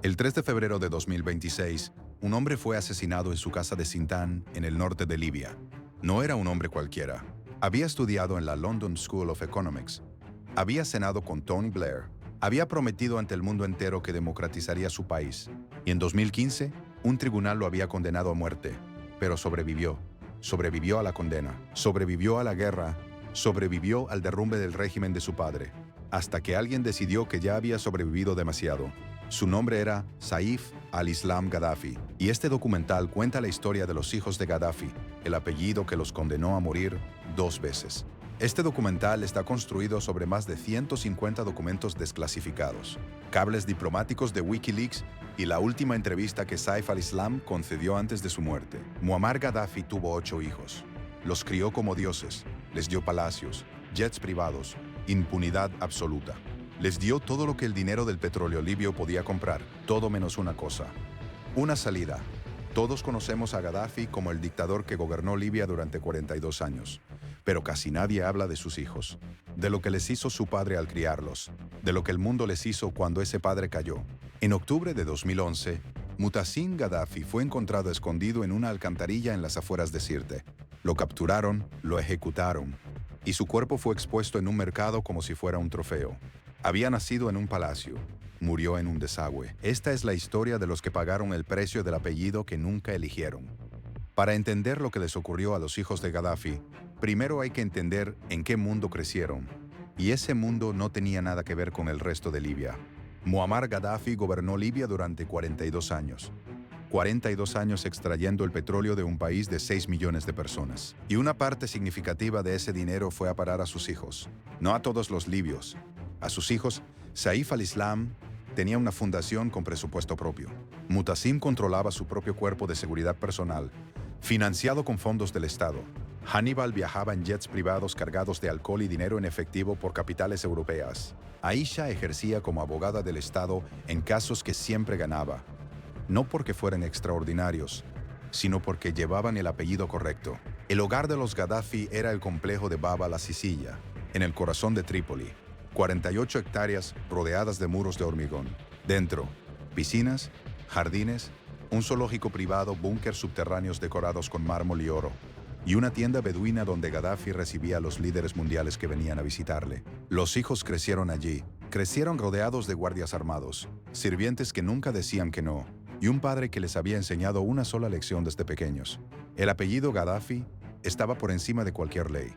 El 3 de febrero de 2026, un hombre fue asesinado en su casa de Sintán, en el norte de Libia. No era un hombre cualquiera. Había estudiado en la London School of Economics. Había cenado con Tony Blair. Había prometido ante el mundo entero que democratizaría su país. Y en 2015, un tribunal lo había condenado a muerte. Pero sobrevivió. Sobrevivió a la condena. Sobrevivió a la guerra. Sobrevivió al derrumbe del régimen de su padre. Hasta que alguien decidió que ya había sobrevivido demasiado. Su nombre era Saif al-Islam Gaddafi, y este documental cuenta la historia de los hijos de Gaddafi, el apellido que los condenó a morir 2 veces. Este documental está construido sobre más de 150 documentos desclasificados, cables diplomáticos de Wikileaks y la última entrevista que Saif al-Islam concedió antes de su muerte. Muammar Gaddafi tuvo 8 hijos. Los crió como dioses, les dio palacios, jets privados, impunidad absoluta. Les dio todo lo que el dinero del petróleo libio podía comprar, todo menos una cosa: una salida. Todos conocemos a Gaddafi como el dictador que gobernó Libia durante 42 años, pero casi nadie habla de sus hijos, de lo que les hizo su padre al criarlos, de lo que el mundo les hizo cuando ese padre cayó. En octubre de 2011, Muhtassin Gaddafi fue encontrado escondido en una alcantarilla en las afueras de Sirte. Lo capturaron, lo ejecutaron, y su cuerpo fue expuesto en un mercado como si fuera un trofeo. Había nacido en un palacio, murió en un desagüe. Esta es la historia de los que pagaron el precio del apellido que nunca eligieron. Para entender lo que les ocurrió a los hijos de Gaddafi, primero hay que entender en qué mundo crecieron. Y ese mundo no tenía nada que ver con el resto de Libia. Muammar Gaddafi gobernó Libia durante 42 años. 42 años extrayendo el petróleo de un país de 6 millones de personas. Y una parte significativa de ese dinero fue a parar a sus hijos, no a todos los libios. A sus hijos, Saif al-Islam tenía una fundación con presupuesto propio. Muhtassin controlaba su propio cuerpo de seguridad personal, financiado con fondos del Estado. Hannibal viajaba en jets privados cargados de alcohol y dinero en efectivo por capitales europeas. Aisha ejercía como abogada del Estado en casos que siempre ganaba, no porque fueran extraordinarios, sino porque llevaban el apellido correcto. El hogar de los Gaddafi era el complejo de Bab la Sicilia, en el corazón de Trípoli. 48 hectáreas rodeadas de muros de hormigón. Dentro, piscinas, jardines, un zoológico privado, búnkers subterráneos decorados con mármol y oro, y una tienda beduina donde Gaddafi recibía a los líderes mundiales que venían a visitarle. Los hijos crecieron allí, crecieron rodeados de guardias armados, sirvientes que nunca decían que no, y un padre que les había enseñado una sola lección desde pequeños. El apellido Gaddafi estaba por encima de cualquier ley.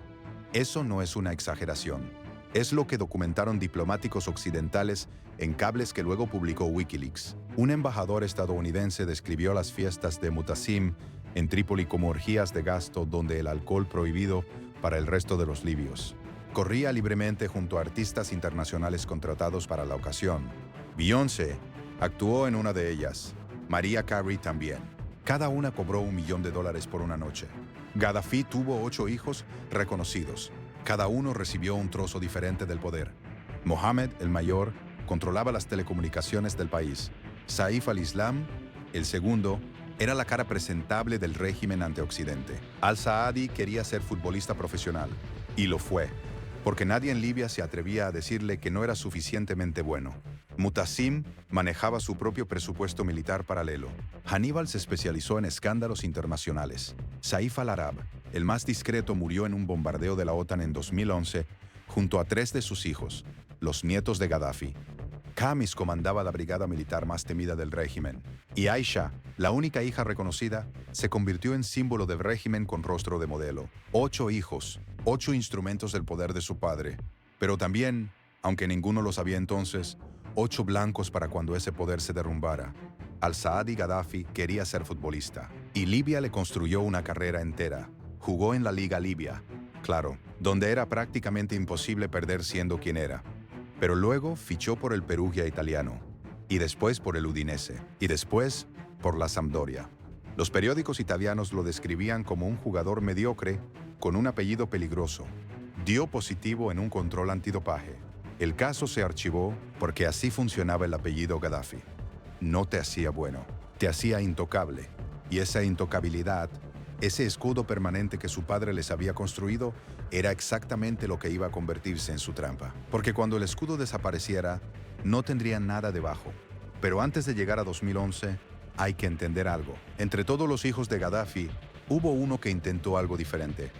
Eso no es una exageración. Es lo que documentaron diplomáticos occidentales en cables que luego publicó Wikileaks. Un embajador estadounidense describió las fiestas de Muhtassin en Trípoli como orgías de gasto donde el alcohol prohibido para el resto de los libios. Corría libremente junto a artistas internacionales contratados para la ocasión. Beyoncé actuó en una de ellas. Mariah Carey también. Cada una cobró $1 millón por una noche. Gaddafi tuvo 8 hijos reconocidos. Cada uno recibió un trozo diferente del poder. Mohammed, el mayor, controlaba las telecomunicaciones del país. Saif al-Islam, el segundo, era la cara presentable del régimen ante Occidente. Al-Saadi quería ser futbolista profesional, y lo fue, porque nadie en Libia se atrevía a decirle que no era suficientemente bueno. Muhtassin manejaba su propio presupuesto militar paralelo. Hannibal se especializó en escándalos internacionales. Saif al-Arab, el más discreto, murió en un bombardeo de la OTAN en 2011 junto a 3 de sus hijos, los nietos de Gaddafi. Khamis comandaba la brigada militar más temida del régimen. Y Aisha, la única hija reconocida, se convirtió en símbolo del régimen con rostro de modelo. 8 hijos, 8 instrumentos del poder de su padre. Pero también, aunque ninguno lo sabía entonces, 8 blancos para cuando ese poder se derrumbara. Al-Saadi Gaddafi quería ser futbolista, y Libia le construyó una carrera entera. Jugó en la Liga Libia, claro, donde era prácticamente imposible perder siendo quien era. Pero luego fichó por el Perugia italiano, y después por el Udinese, y después por la Sampdoria. Los periódicos italianos lo describían como un jugador mediocre con un apellido peligroso. Dio positivo en un control antidopaje. El caso se archivó porque así funcionaba el apellido Gaddafi. No te hacía bueno, te hacía intocable, y esa intocabilidad, ese escudo permanente que su padre les había construido, era exactamente lo que iba a convertirse en su trampa. Porque cuando el escudo desapareciera, no tendrían nada debajo. Pero antes de llegar a 2011, hay que entender algo. Entre todos los hijos de Gaddafi, hubo uno que intentó algo diferente.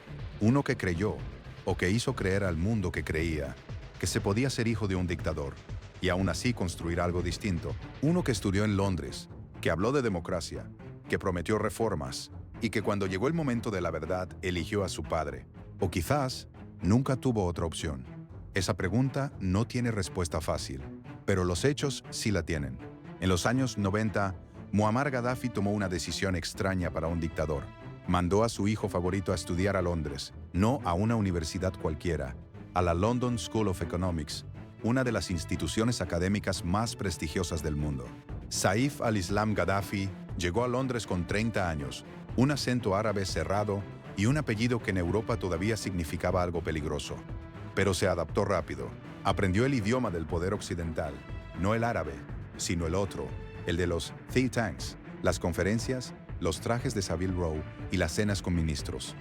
Uno que creyó, o que hizo creer al mundo que creía, que se podía ser hijo de un dictador, y aún así construir algo distinto. Uno que estudió en Londres, que habló de democracia, que prometió reformas, y que cuando llegó el momento de la verdad eligió a su padre. O quizás nunca tuvo otra opción. Esa pregunta no tiene respuesta fácil, pero los hechos sí la tienen. En los años 90, Muammar Gaddafi tomó una decisión extraña para un dictador. Mandó a su hijo favorito a estudiar a Londres, no a una universidad cualquiera, a la London School of Economics, una de las instituciones académicas más prestigiosas del mundo. Saif al-Islam Gaddafi llegó a Londres con 30 años, un acento árabe cerrado y un apellido que en Europa todavía significaba algo peligroso. Pero se adaptó rápido. Aprendió el idioma del poder occidental, no el árabe, sino el otro, el de los think tanks, las conferencias, los trajes de Savile Row y las cenas con ministros.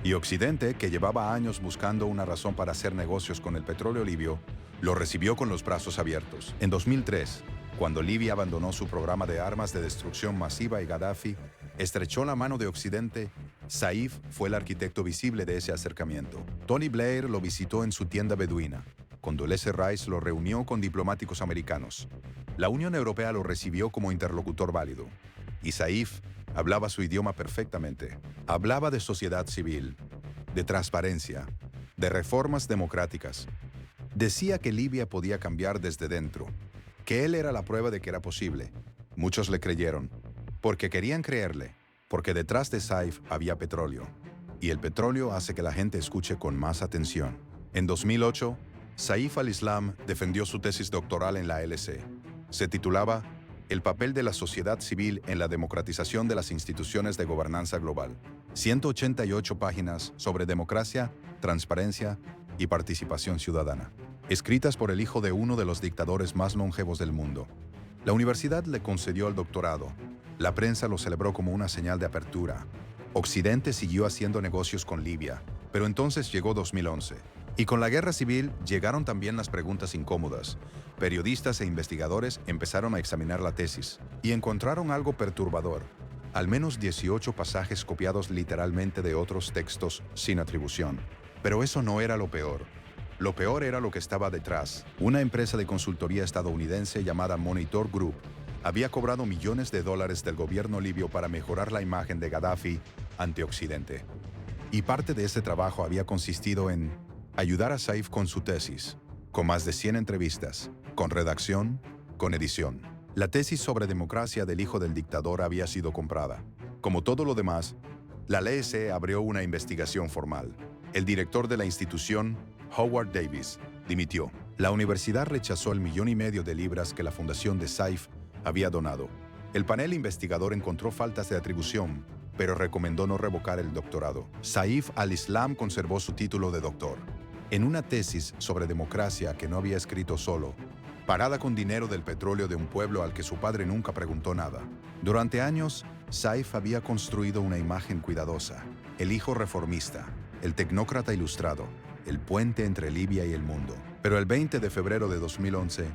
Y Occidente, que llevaba años buscando una razón para hacer negocios con el petróleo libio, lo recibió con los brazos abiertos. En 2003, cuando Libia abandonó su programa de armas de destrucción masiva y Gaddafi estrechó la mano de Occidente, Saif fue el arquitecto visible de ese acercamiento. Tony Blair lo visitó en su tienda beduina. Condoleezza Rice lo reunió con diplomáticos americanos. La Unión Europea lo recibió como interlocutor válido. Y Saif hablaba su idioma perfectamente. Hablaba de sociedad civil, de transparencia, de reformas democráticas. Decía que Libia podía cambiar desde dentro, que él era la prueba de que era posible. Muchos le creyeron, porque querían creerle, porque detrás de Saif había petróleo. Y el petróleo hace que la gente escuche con más atención. En 2008, Saif al-Islam defendió su tesis doctoral en la LSE. Se titulaba El papel de la sociedad civil en la democratización de las instituciones de gobernanza global. 188 páginas sobre democracia, transparencia y participación ciudadana, escritas por el hijo de uno de los dictadores más longevos del mundo. La universidad le concedió el doctorado. La prensa lo celebró como una señal de apertura. Occidente siguió haciendo negocios con Libia, pero entonces llegó 2011. Y con la guerra civil llegaron también las preguntas incómodas. Periodistas e investigadores empezaron a examinar la tesis y encontraron algo perturbador. Al menos 18 pasajes copiados literalmente de otros textos sin atribución. Pero eso no era lo peor. Lo peor era lo que estaba detrás. Una empresa de consultoría estadounidense llamada Monitor Group había cobrado millones de dólares del gobierno libio para mejorar la imagen de Gaddafi ante Occidente. Y parte de ese trabajo había consistido en ayudar a Saif con su tesis, con más de 100 entrevistas, con redacción, con edición. La tesis sobre democracia del hijo del dictador había sido comprada. Como todo lo demás, la LSE abrió una investigación formal. El director de la institución, Howard Davis, dimitió. La universidad rechazó el 1,5 millones de libras que la fundación de Saif había donado. El panel investigador encontró faltas de atribución, pero recomendó no revocar el doctorado. Saif al-Islam conservó su título de doctor. En una tesis sobre democracia que no había escrito solo, parada con dinero del petróleo de un pueblo al que su padre nunca preguntó nada. Durante años, Saif había construido una imagen cuidadosa, el hijo reformista, el tecnócrata ilustrado, el puente entre Libia y el mundo. Pero el 20 de febrero de 2011,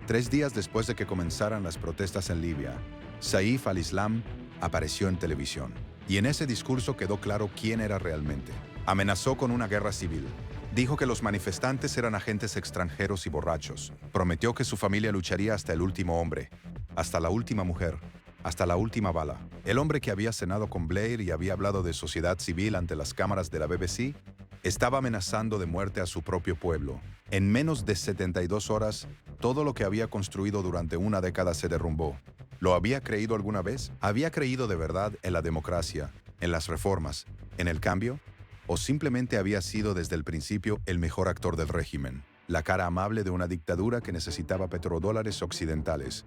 3 días después de que comenzaran las protestas en Libia, Saif al-Islam apareció en televisión. Y en ese discurso quedó claro quién era realmente. Amenazó con una guerra civil. Dijo que los manifestantes eran agentes extranjeros y borrachos. Prometió que su familia lucharía hasta el último hombre, hasta la última mujer, hasta la última bala. El hombre que había cenado con Blair y había hablado de sociedad civil ante las cámaras de la BBC, estaba amenazando de muerte a su propio pueblo. En menos de 72 horas, todo lo que había construido durante una década se derrumbó. ¿Lo había creído alguna vez? ¿Había creído de verdad en la democracia, en las reformas, en el cambio? ¿O simplemente había sido desde el principio el mejor actor del régimen, la cara amable de una dictadura que necesitaba petrodólares occidentales?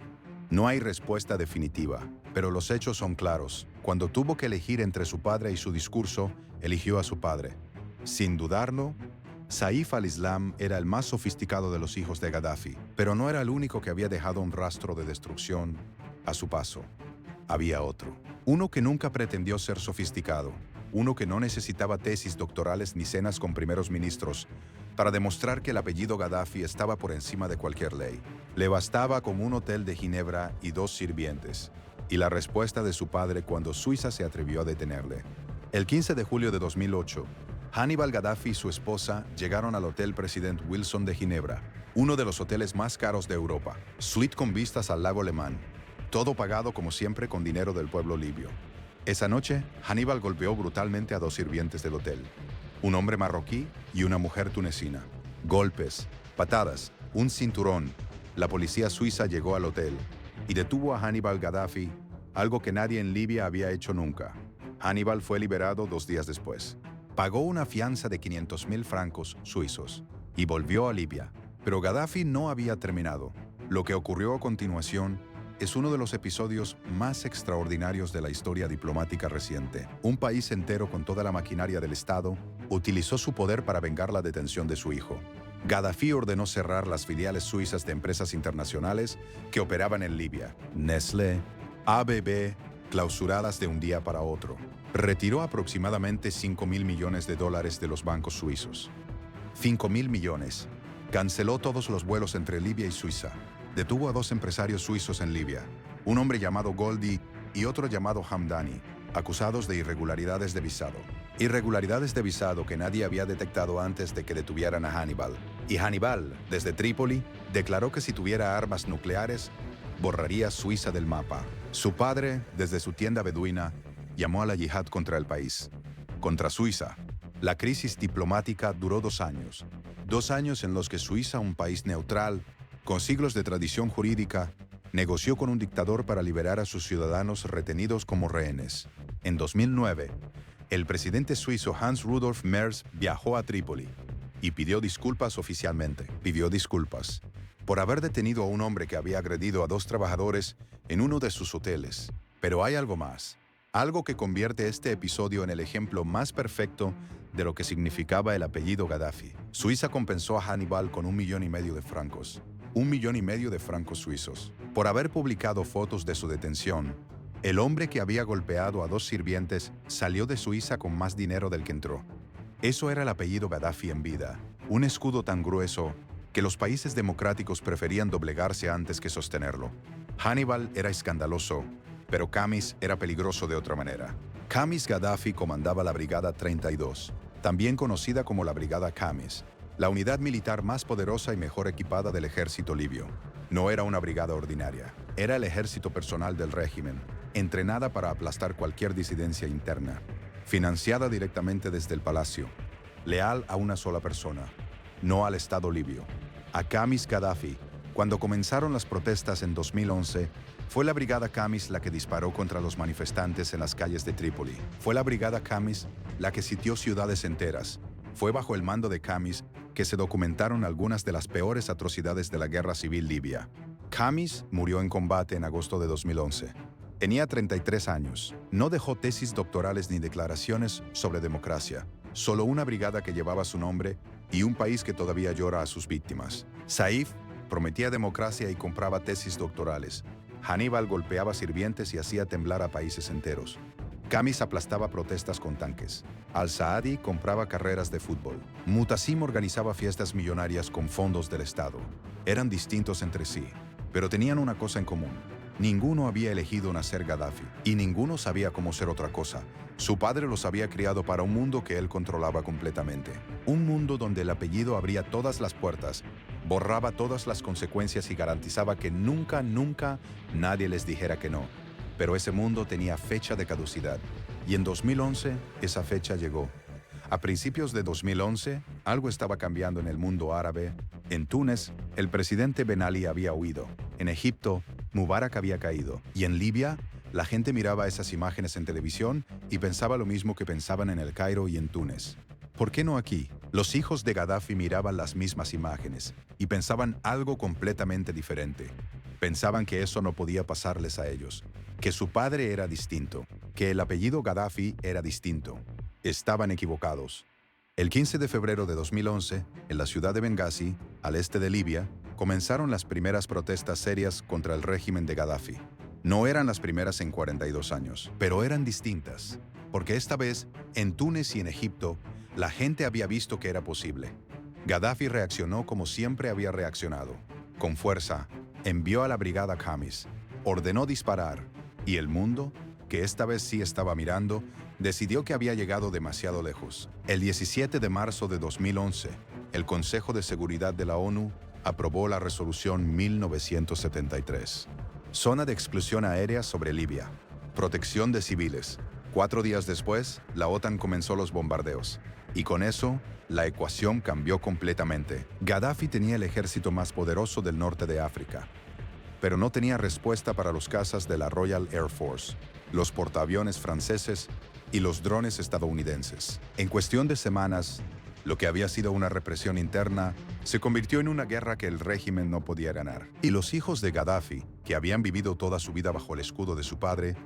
No hay respuesta definitiva, pero los hechos son claros. Cuando tuvo que elegir entre su padre y su discurso, eligió a su padre. Sin dudarlo, Saif al-Islam era el más sofisticado de los hijos de Gaddafi, pero no era el único que había dejado un rastro de destrucción a su paso. Había otro, uno que nunca pretendió ser sofisticado, uno que no necesitaba tesis doctorales ni cenas con primeros ministros para demostrar que el apellido Gaddafi estaba por encima de cualquier ley. Le bastaba con un hotel de Ginebra y 2 sirvientes, y la respuesta de su padre cuando Suiza se atrevió a detenerle. El 15 de julio de 2008, Hannibal Gaddafi y su esposa llegaron al Hotel President Wilson de Ginebra, uno de los hoteles más caros de Europa, suite con vistas al lago Le Mans, todo pagado como siempre con dinero del pueblo libio. Esa noche, Hannibal golpeó brutalmente a 2 sirvientes del hotel, un hombre marroquí y una mujer tunecina. Golpes, patadas, un cinturón. La policía suiza llegó al hotel y detuvo a Hannibal Gaddafi, algo que nadie en Libia había hecho nunca. Hannibal fue liberado 2 días después. Pagó una fianza de 500.000 francos suizos y volvió a Libia. Pero Gaddafi no había terminado. Lo que ocurrió a continuación es uno de los episodios más extraordinarios de la historia diplomática reciente. Un país entero con toda la maquinaria del Estado utilizó su poder para vengar la detención de su hijo. Gaddafi ordenó cerrar las filiales suizas de empresas internacionales que operaban en Libia. Nestlé, ABB, clausuradas de un día para otro. Retiró aproximadamente $5.000 millones de los bancos suizos. 5.000 millones. Canceló todos los vuelos entre Libia y Suiza. Detuvo a 2 empresarios suizos en Libia, un hombre llamado Goldi y otro llamado Hamdani, acusados de irregularidades de visado. Irregularidades de visado que nadie había detectado antes de que detuvieran a Hannibal. Y Hannibal, desde Trípoli, declaró que si tuviera armas nucleares, borraría Suiza del mapa. Su padre, desde su tienda beduina, llamó a la yihad contra el país, contra Suiza. La crisis diplomática duró 2 años. 2 años en los que Suiza, un país neutral, con siglos de tradición jurídica, negoció con un dictador para liberar a sus ciudadanos retenidos como rehenes. En 2009, el presidente suizo Hans Rudolf Merz viajó a Trípoli y pidió disculpas oficialmente. Pidió disculpas por haber detenido a un hombre que había agredido a 2 trabajadores en uno de sus hoteles. Pero hay algo más, algo que convierte este episodio en el ejemplo más perfecto de lo que significaba el apellido Gaddafi. Suiza compensó a Hannibal con 1,5 millones de francos. 1,5 millones de francos suizos. Por haber publicado fotos de su detención, el hombre que había golpeado a 2 sirvientes salió de Suiza con más dinero del que entró. Eso era el apellido Gaddafi en vida, un escudo tan grueso que los países democráticos preferían doblegarse antes que sostenerlo. Hannibal era escandaloso, pero Khamis era peligroso de otra manera. Khamis Gaddafi comandaba la Brigada 32, también conocida como la Brigada Khamis, la unidad militar más poderosa y mejor equipada del ejército libio. No era una brigada ordinaria, era el ejército personal del régimen, entrenada para aplastar cualquier disidencia interna, financiada directamente desde el palacio, leal a una sola persona, no al Estado libio, a Khamis Gaddafi. Cuando comenzaron las protestas en 2011, fue la Brigada Khamis la que disparó contra los manifestantes en las calles de Trípoli. Fue la Brigada Khamis la que sitió ciudades enteras. Fue bajo el mando de Khamis que se documentaron algunas de las peores atrocidades de la guerra civil libia. Khamis murió en combate en agosto de 2011. Tenía 33 años. No dejó tesis doctorales ni declaraciones sobre democracia. Solo una brigada que llevaba su nombre y un país que todavía llora a sus víctimas. Saif prometía democracia y compraba tesis doctorales. Hannibal golpeaba sirvientes y hacía temblar a países enteros. Khamis aplastaba protestas con tanques. Al-Saadi compraba carreras de fútbol. Mutasim organizaba fiestas millonarias con fondos del Estado. Eran distintos entre sí, pero tenían una cosa en común. Ninguno había elegido nacer Gaddafi, y ninguno sabía cómo ser otra cosa. Su padre los había criado para un mundo que él controlaba completamente. Un mundo donde el apellido abría todas las puertas, borraba todas las consecuencias y garantizaba que nunca nadie les dijera que no. Pero ese mundo tenía fecha de caducidad, y en 2011 esa fecha llegó. A principios de 2011, algo estaba cambiando en el mundo árabe. En Túnez, el presidente Ben Ali había huido. En Egipto, Mubarak había caído. Y en Libia, la gente miraba esas imágenes en televisión y pensaba lo mismo que pensaban en El Cairo y en Túnez. ¿Por qué no aquí? Los hijos de Gaddafi miraban las mismas imágenes y pensaban algo completamente diferente. Pensaban que eso no podía pasarles a ellos, que su padre era distinto, que el apellido Gaddafi era distinto. Estaban equivocados. El 15 de febrero de 2011, en la ciudad de Benghazi, al este de Libia, comenzaron las primeras protestas serias contra el régimen de Gaddafi. No eran las primeras en 42 años, pero eran distintas, porque esta vez, en Túnez y en Egipto, la gente había visto que era posible. Gaddafi reaccionó como siempre había reaccionado. Con fuerza, envió a la brigada Khamis, ordenó disparar, y el mundo, que esta vez sí estaba mirando, decidió que había llegado demasiado lejos. El 17 de marzo de 2011, el Consejo de Seguridad de la ONU aprobó la resolución 1973. Zona de exclusión aérea sobre Libia. Protección de civiles. 4 días después, la OTAN comenzó los bombardeos. Y con eso, la ecuación cambió completamente. Gaddafi tenía el ejército más poderoso del norte de África, pero no tenía respuesta para los cazas de la Royal Air Force, los portaaviones franceses y los drones estadounidenses. En cuestión de semanas, lo que había sido una represión interna se convirtió en una guerra que el régimen no podía ganar. Y los hijos de Gaddafi, que habían vivido toda su vida bajo el escudo de su padre,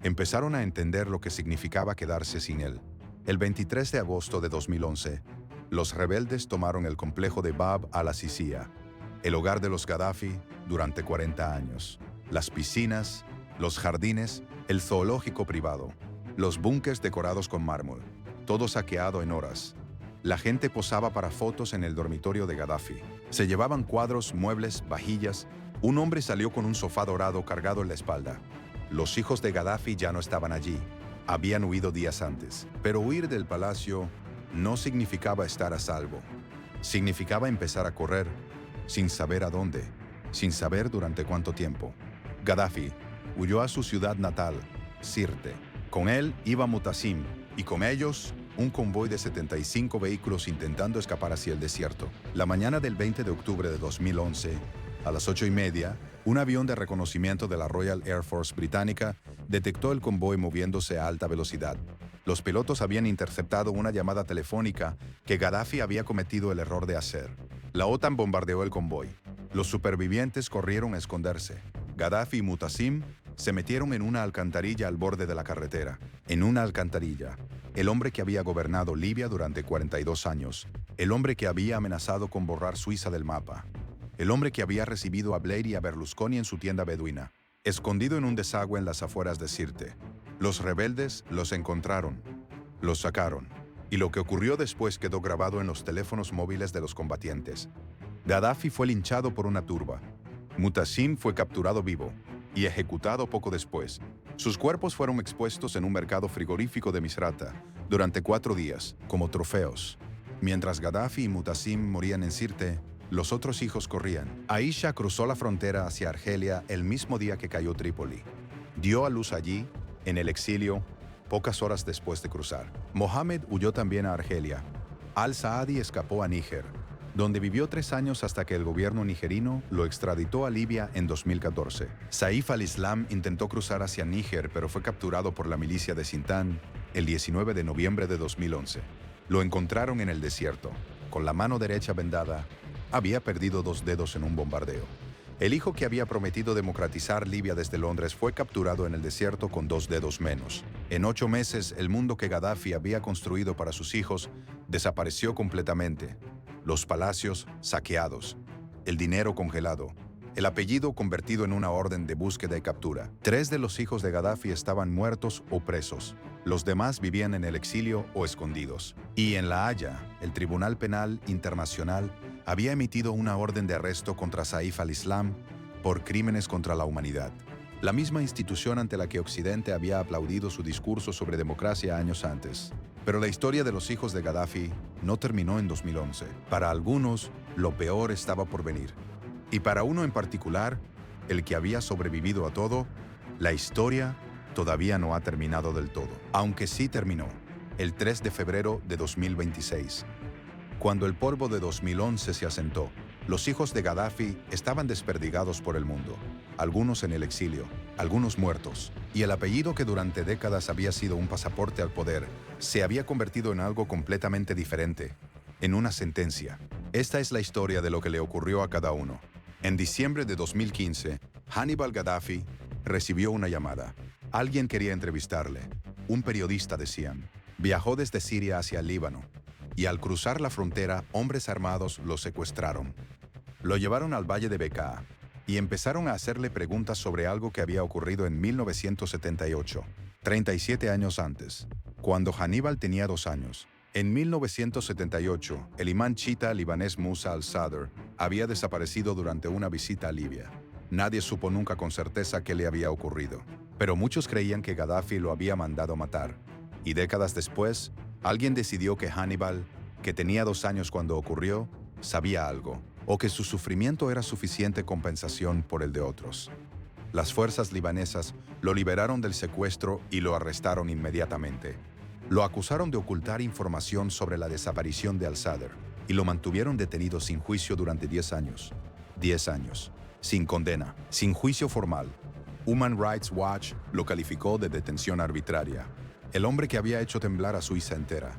empezaron a entender lo que significaba quedarse sin él. El 23 de agosto de 2011, los rebeldes tomaron el complejo de Bab al-Azizia, el hogar de los Gaddafi durante 40 años. Las piscinas, los jardines, el zoológico privado, los búnkers decorados con mármol, todo saqueado en horas. La gente posaba para fotos en el dormitorio de Gaddafi. Se llevaban cuadros, muebles, vajillas. Un hombre salió con un sofá dorado cargado en la espalda. Los hijos de Gaddafi ya no estaban allí. Habían huido días antes. Pero huir del palacio no significaba estar a salvo. Significaba empezar a correr, sin saber a dónde, sin saber durante cuánto tiempo. Gaddafi huyó a su ciudad natal, Sirte. Con él iba Mutasim, y con ellos un convoy de 75 vehículos intentando escapar hacia el desierto. La mañana del 20 de octubre de 2011, a las 8:30, un avión de reconocimiento de la Royal Air Force británica detectó el convoy moviéndose a alta velocidad. Los pilotos habían interceptado una llamada telefónica que Gaddafi había cometido el error de hacer. La OTAN bombardeó el convoy. Los supervivientes corrieron a esconderse. Gaddafi y Mutasim se metieron en una alcantarilla al borde de la carretera. En una alcantarilla, el hombre que había gobernado Libia durante 42 años, el hombre que había amenazado con borrar Suiza del mapa, el hombre que había recibido a Blair y a Berlusconi en su tienda beduina, escondido en un desagüe en las afueras de Sirte. Los rebeldes los encontraron, los sacaron, y lo que ocurrió después quedó grabado en los teléfonos móviles de los combatientes. Gaddafi fue linchado por una turba. Mutasim fue capturado vivo y ejecutado poco después. Sus cuerpos fueron expuestos en un mercado frigorífico de Misrata durante 4 días, como trofeos. Mientras Gaddafi y Mutasim morían en Sirte, los otros hijos corrían. Aisha cruzó la frontera hacia Argelia el mismo día que cayó Trípoli. Dio a luz allí, en el exilio, pocas horas después de cruzar. Mohammed huyó también a Argelia. Al-Saadi escapó a Níger, donde vivió 3 años hasta que el gobierno nigerino lo extraditó a Libia en 2014. Saif al-Islam intentó cruzar hacia Níger, pero fue capturado por la milicia de Sintán el 19 de noviembre de 2011. Lo encontraron en el desierto, con la mano derecha vendada. Había perdido 2 dedos en un bombardeo. El hijo que había prometido democratizar Libia desde Londres fue capturado en el desierto con 2 dedos menos. En 8 meses, el mundo que Gaddafi había construido para sus hijos desapareció completamente. Los palacios saqueados, el dinero congelado, el apellido convertido en una orden de búsqueda y captura. 3 de los hijos de Gaddafi estaban muertos o presos. Los demás vivían en el exilio o escondidos. Y en La Haya, el Tribunal Penal Internacional había emitido una orden de arresto contra Saif al-Islam por crímenes contra la humanidad. La misma institución ante la que Occidente había aplaudido su discurso sobre democracia años antes. Pero la historia de los hijos de Gaddafi no terminó en 2011. Para algunos, lo peor estaba por venir. Y para uno en particular, el que había sobrevivido a todo, la historia todavía no ha terminado del todo. Aunque sí terminó, el 3 de febrero de 2026. Cuando el polvo de 2011 se asentó, los hijos de Gaddafi estaban desperdigados por el mundo, algunos en el exilio, algunos muertos, y el apellido que durante décadas había sido un pasaporte al poder se había convertido en algo completamente diferente, en una sentencia. Esta es la historia de lo que le ocurrió a cada uno. En diciembre de 2015, Hannibal Gaddafi recibió una llamada. Alguien quería entrevistarle. Un periodista, decían. Viajó desde Siria hacia el Líbano, y al cruzar la frontera, hombres armados lo secuestraron. Lo llevaron al valle de Bekaa y empezaron a hacerle preguntas sobre algo que había ocurrido en 1978, 37 años antes, cuando Hannibal tenía 2 años. En 1978, el imán chiita libanés Musa al-Sadr había desaparecido durante una visita a Libia. Nadie supo nunca con certeza qué le había ocurrido, pero muchos creían que Gaddafi lo había mandado matar. Y décadas después, alguien decidió que Hannibal, que tenía 2 años cuando ocurrió, sabía algo, o que su sufrimiento era suficiente compensación por el de otros. Las fuerzas libanesas lo liberaron del secuestro y lo arrestaron inmediatamente. Lo acusaron de ocultar información sobre la desaparición de al-Sadr y lo mantuvieron detenido sin juicio durante 10 años. 10 años. Sin condena, sin juicio formal. Human Rights Watch lo calificó de detención arbitraria. El hombre que había hecho temblar a Suiza entera.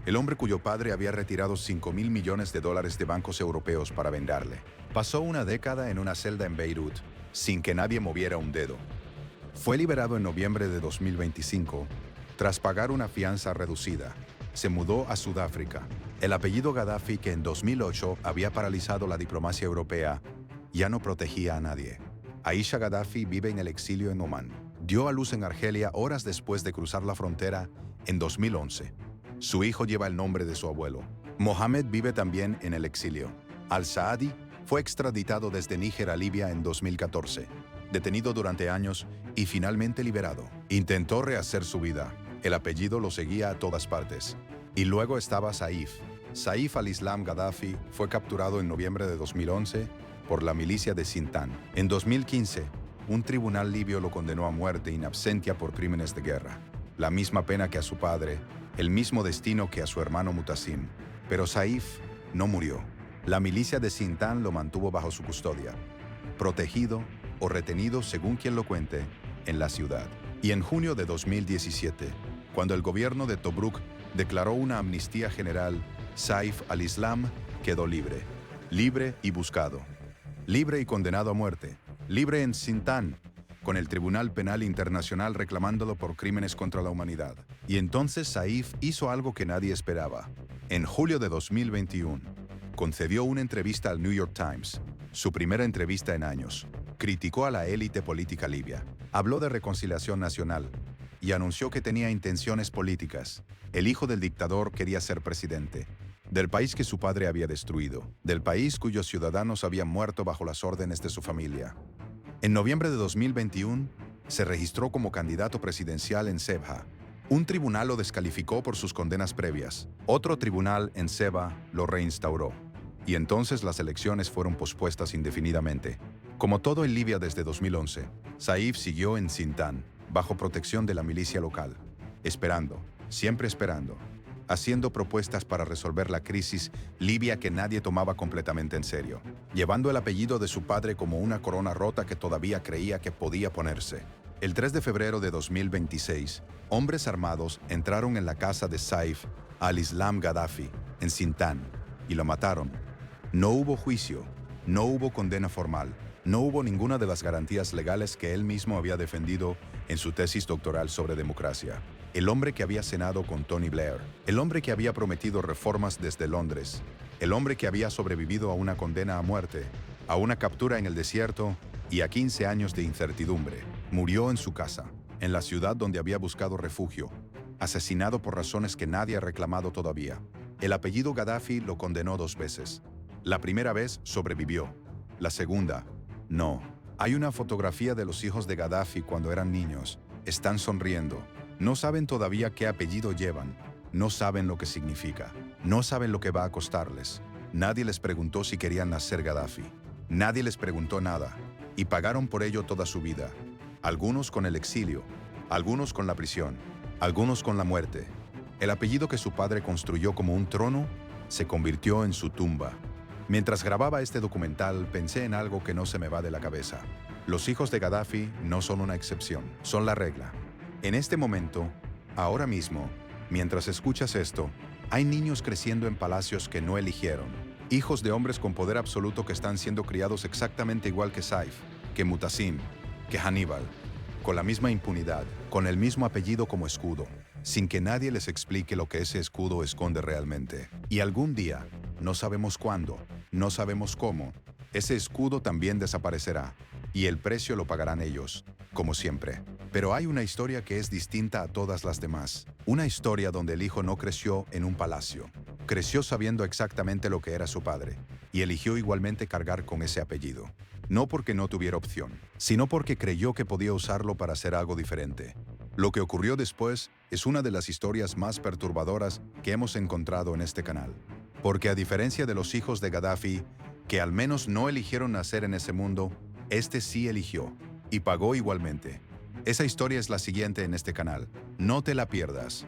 El hombre cuyo padre había retirado $5.000 millones de bancos europeos para vengarle. Pasó una década en una celda en Beirut, sin que nadie moviera un dedo. Fue liberado en noviembre de 2025, tras pagar una fianza reducida. Se mudó a Sudáfrica. El apellido Gaddafi, que en 2008 había paralizado la diplomacia europea, ya no protegía a nadie. Aisha Gaddafi vive en el exilio en Omán. Dio a luz en Argelia horas después de cruzar la frontera en 2011. Su hijo lleva el nombre de su abuelo. Mohamed vive también en el exilio. Al-Saadi fue extraditado desde Níger a Libia en 2014, detenido durante años y finalmente liberado. Intentó rehacer su vida. El apellido lo seguía a todas partes. Y luego estaba Saif. Saif al-Islam Gaddafi fue capturado en noviembre de 2011 por la milicia de Sintan. En 2015, un tribunal libio lo condenó a muerte in absentia por crímenes de guerra. La misma pena que a su padre, el mismo destino que a su hermano Mutasim. Pero Saif no murió. La milicia de Sintan lo mantuvo bajo su custodia, protegido o retenido, según quien lo cuente, en la ciudad. Y en junio de 2017, cuando el gobierno de Tobruk declaró una amnistía general, Saif al-Islam quedó libre. Libre y buscado. Libre y condenado a muerte. Libre en Sintan, con el Tribunal Penal Internacional reclamándolo por crímenes contra la humanidad. Y entonces Saif hizo algo que nadie esperaba. En julio de 2021, concedió una entrevista al New York Times, su primera entrevista en años. Criticó a la élite política libia, habló de reconciliación nacional y anunció que tenía intenciones políticas. El hijo del dictador quería ser presidente, del país que su padre había destruido, del país cuyos ciudadanos habían muerto bajo las órdenes de su familia. En noviembre de 2021, se registró como candidato presidencial en Sebha. Un tribunal lo descalificó por sus condenas previas. Otro tribunal en Sebha lo reinstauró. Y entonces las elecciones fueron pospuestas indefinidamente. Como todo en Libia desde 2011, Saif siguió en Sintan, bajo protección de la milicia local, esperando, siempre esperando, haciendo propuestas para resolver la crisis libia que nadie tomaba completamente en serio, llevando el apellido de su padre como una corona rota que todavía creía que podía ponerse. El 3 de febrero de 2026, hombres armados entraron en la casa de Saif al-Islam Gaddafi, en Sintan, y lo mataron. No hubo juicio, no hubo condena formal, no hubo ninguna de las garantías legales que él mismo había defendido en su tesis doctoral sobre democracia. El hombre que había cenado con Tony Blair, el hombre que había prometido reformas desde Londres, el hombre que había sobrevivido a una condena a muerte, a una captura en el desierto y a 15 años de incertidumbre, murió en su casa, en la ciudad donde había buscado refugio, asesinado por razones que nadie ha reclamado todavía. El apellido Gaddafi lo condenó 2 veces. La primera vez sobrevivió, la segunda, no. Hay una fotografía de los hijos de Gaddafi cuando eran niños. Están sonriendo. No saben todavía qué apellido llevan. No saben lo que significa. No saben lo que va a costarles. Nadie les preguntó si querían nacer Gaddafi. Nadie les preguntó nada. Y pagaron por ello toda su vida. Algunos con el exilio, algunos con la prisión, algunos con la muerte. El apellido que su padre construyó como un trono se convirtió en su tumba. Mientras grababa este documental, pensé en algo que no se me va de la cabeza. Los hijos de Gaddafi no son una excepción, son la regla. En este momento, ahora mismo, mientras escuchas esto, hay niños creciendo en palacios que no eligieron. Hijos de hombres con poder absoluto que están siendo criados exactamente igual que Saif, que Mutasim, que Hannibal, con la misma impunidad, con el mismo apellido como escudo, sin que nadie les explique lo que ese escudo esconde realmente. Y algún día, no sabemos cuándo, no sabemos cómo, ese escudo también desaparecerá, y el precio lo pagarán ellos, como siempre. Pero hay una historia que es distinta a todas las demás. Una historia donde el hijo no creció en un palacio. Creció sabiendo exactamente lo que era su padre, y eligió igualmente cargar con ese apellido. No porque no tuviera opción, sino porque creyó que podía usarlo para hacer algo diferente. Lo que ocurrió después es una de las historias más perturbadoras que hemos encontrado en este canal. Porque a diferencia de los hijos de Gaddafi, que al menos no eligieron nacer en ese mundo, este sí eligió, y pagó igualmente. Esa historia es la siguiente en este canal. No te la pierdas.